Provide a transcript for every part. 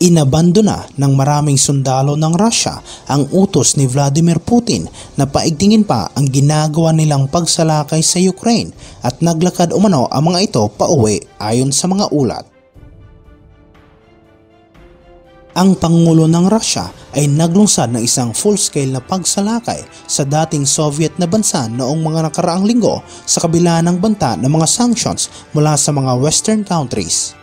Inabandona ng maraming sundalo ng Russia ang utos ni Vladimir Putin na paigtingin pa ang ginagawa nilang pagsalakay sa Ukraine at naglakad umano ang mga ito pauwi ayon sa mga ulat. Ang Pangulo ng Russia ay naglungsad ng isang full-scale na pagsalakay sa dating Soviet na bansa noong mga nakaraang linggo sa kabila ng banta ng mga sanctions mula sa mga Western countries.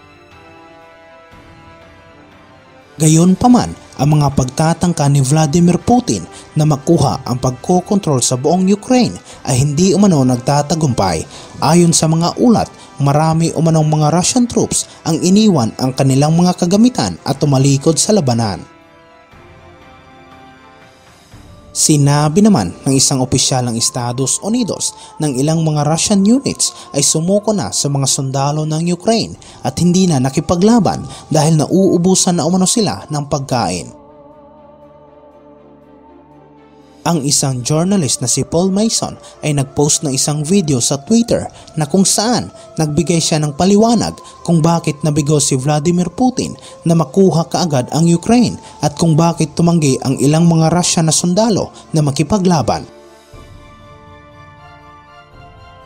Gayunpaman, ang mga pagtatangka ni Vladimir Putin na makuha ang pagkokontrol sa buong Ukraine ay hindi umano nagtatagumpay. Ayon sa mga ulat, marami umanong mga Russian troops ang iniwan ang kanilang mga kagamitan at tumalikod sa labanan. Sinabi naman ng isang opisyal ng Estados Unidos ng ilang mga Russian units ay sumuko na sa mga sundalo ng Ukraine at hindi na nakipaglaban dahil nauubusan na umano sila ng pagkain. Ang isang journalist na si Paul Mason ay nagpost ng isang video sa Twitter na kung saan nagbigay siya ng paliwanag kung bakit nabigo si Vladimir Putin na makuha kaagad ang Ukraine at kung bakit tumanggi ang ilang mga Russian na sundalo na makipaglaban.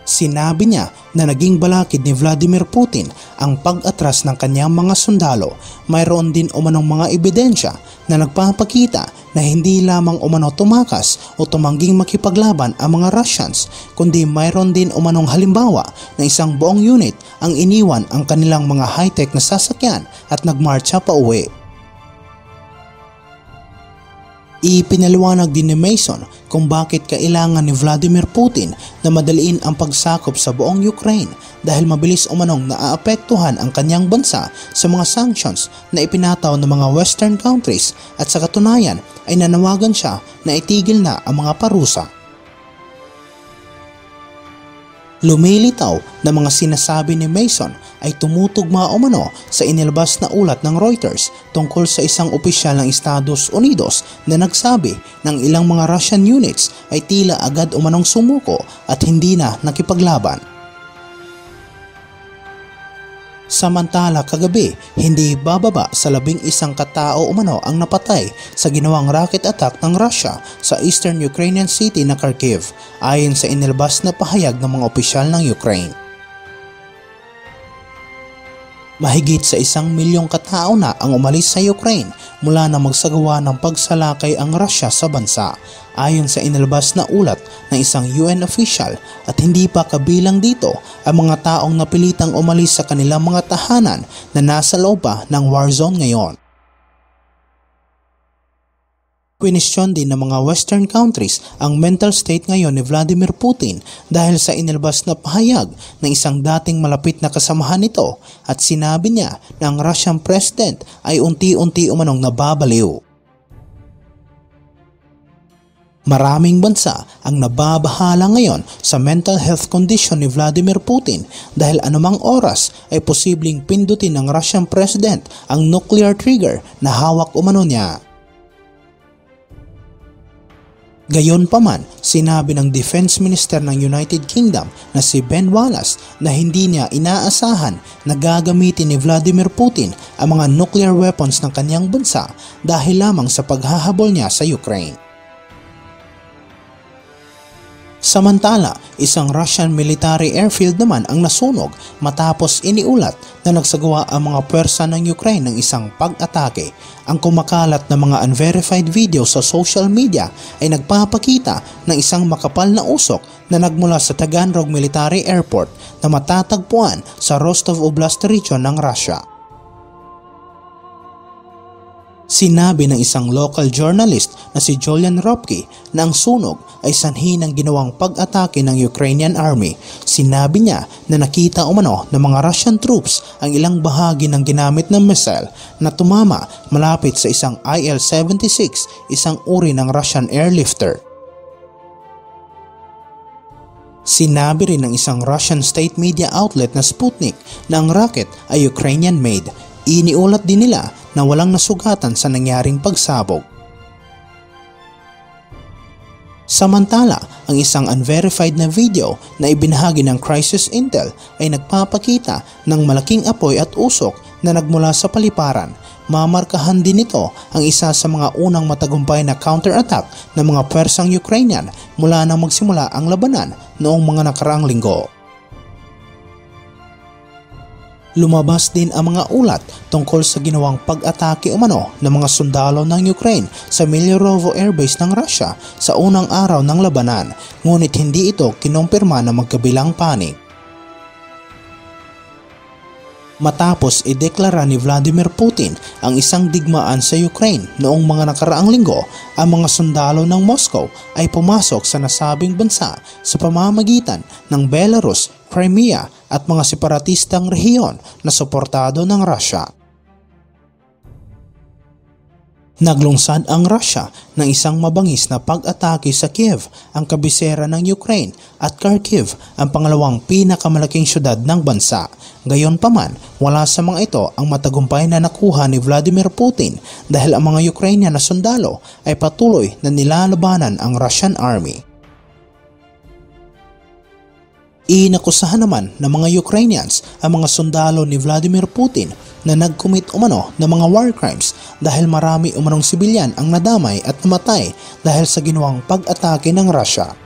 Sinabi niya na naging balakid ni Vladimir Putin ang pag-atras ng kanyang mga sundalo. Mayroon din umanong mga ebidensya na nagpapakita na hindi lamang umano tumakas o tumangging makipaglaban ang mga Russians, kundi mayroon din umanong halimbawa na isang buong unit ang iniwan ang kanilang mga high-tech na sasakyan at nagmarcha pa uwi. Ipinaliwanag din ni Mason kung bakit kailangan ni Vladimir Putin na madaliin ang pagsakop sa buong Ukraine dahil mabilis umanong naaapektuhan ang kanyang bansa sa mga sanctions na ipinataw ng mga Western countries at sa katunayan ay nanawagan siya na itigil na ang mga parusa. Lumilitaw na mga sinasabi ni Mason ay tumutugma umano sa inilabas na ulat ng Reuters tungkol sa isang opisyal ng Estados Unidos na nagsabi ng ilang mga Russian units ay tila agad umanong sumuko at hindi na nakipaglaban. Samantala kagabi, hindi bababa sa 11 katao umano ang napatay sa ginawang rocket attack ng Russia sa eastern Ukrainian city na Kharkiv ayon sa inilabas na pahayag ng mga opisyal ng Ukraine. Mahigit sa 1 milyong katao na ang umalis sa Ukraine mula na magsagawa ng pagsalakay ang Russia sa bansa ayon sa inilabas na ulat ng isang UN official at hindi pa kabilang dito ang mga taong napilitang umalis sa kanilang mga tahanan na nasa loob pa ng war zone ngayon. Kwinisyon din ng mga Western countries ang mental state ngayon ni Vladimir Putin dahil sa inilabas na pahayag ng isang dating malapit na kasamahan nito at sinabi niya na ang Russian President ay unti-unti umanong nababaliw. Maraming bansa ang nababahala ngayon sa mental health condition ni Vladimir Putin dahil anumang oras ay posibleng pindutin ng Russian President ang nuclear trigger na hawak umano niya. Gayunpaman, sinabi ng Defense Minister ng United Kingdom na si Ben Wallace na hindi niya inaasahan na gagamitin ni Vladimir Putin ang mga nuclear weapons ng kanyang bansa dahil lamang sa paghahabol niya sa Ukraine. Samantala, isang Russian military airfield naman ang nasunog matapos iniulat na nagsagawa ang mga puwersa ng Ukraine ng isang pag-atake. Ang kumakalat na mga unverified video sa social media ay nagpapakita ng isang makapal na usok na nagmula sa Taganrog Military Airport na matatagpuan sa Rostov Oblast region ng Russia. Sinabi ng isang local journalist na si Julian Ropke na ang sunog ay sanhi ng ginawang pag-atake ng Ukrainian Army. Sinabi niya na nakita umano ng mga Russian troops ang ilang bahagi ng ginamit ng missile na tumama malapit sa isang Il-76, isang uri ng Russian airlifter. Sinabi rin ng isang Russian state media outlet na Sputnik na ang rocket ay Ukrainian-made. Iniulat din nila na walang nasugatan sa nangyaring pagsabog. Samantala, ang isang unverified na video na ibinahagi ng Crisis Intel ay nagpapakita ng malaking apoy at usok na nagmula sa paliparan. mamarkahan din ito ang isa sa mga unang matagumpay na counterattack ng mga pwersang Ukrainian mula nang magsimula ang labanan noong mga nakaraang linggo. Lumabas din ang mga ulat tungkol sa ginawang pag-atake umano ng mga sundalo ng Ukraine sa Milyorovo Airbase ng Russia sa unang araw ng labanan, ngunit hindi ito kinumpirma ng magkabilang panig. Matapos ideklara ni Vladimir Putin ang isang digmaan sa Ukraine noong mga nakaraang linggo, ang mga sundalo ng Moscow ay pumasok sa nasabing bansa sa pamamagitan ng Belarus, Crimea at mga separatistang rehiyon na suportado ng Russia. Naglungsad ang Russia ng isang mabangis na pag-atake sa Kiev, ang kabisera ng Ukraine, at Kharkiv, ang pangalawang pinakamalaking syudad ng bansa. Gayunpaman, wala sa mga ito ang matagumpay na nakuha ni Vladimir Putin dahil ang mga Ukrainian na sundalo ay patuloy na nilalabanan ang Russian army. Inakusahan naman ng mga Ukrainians ang mga sundalo ni Vladimir Putin na nag-commit umano ng mga war crimes dahil marami umanong sibilyan ang nadamay at namatay dahil sa ginawang pag-atake ng Russia.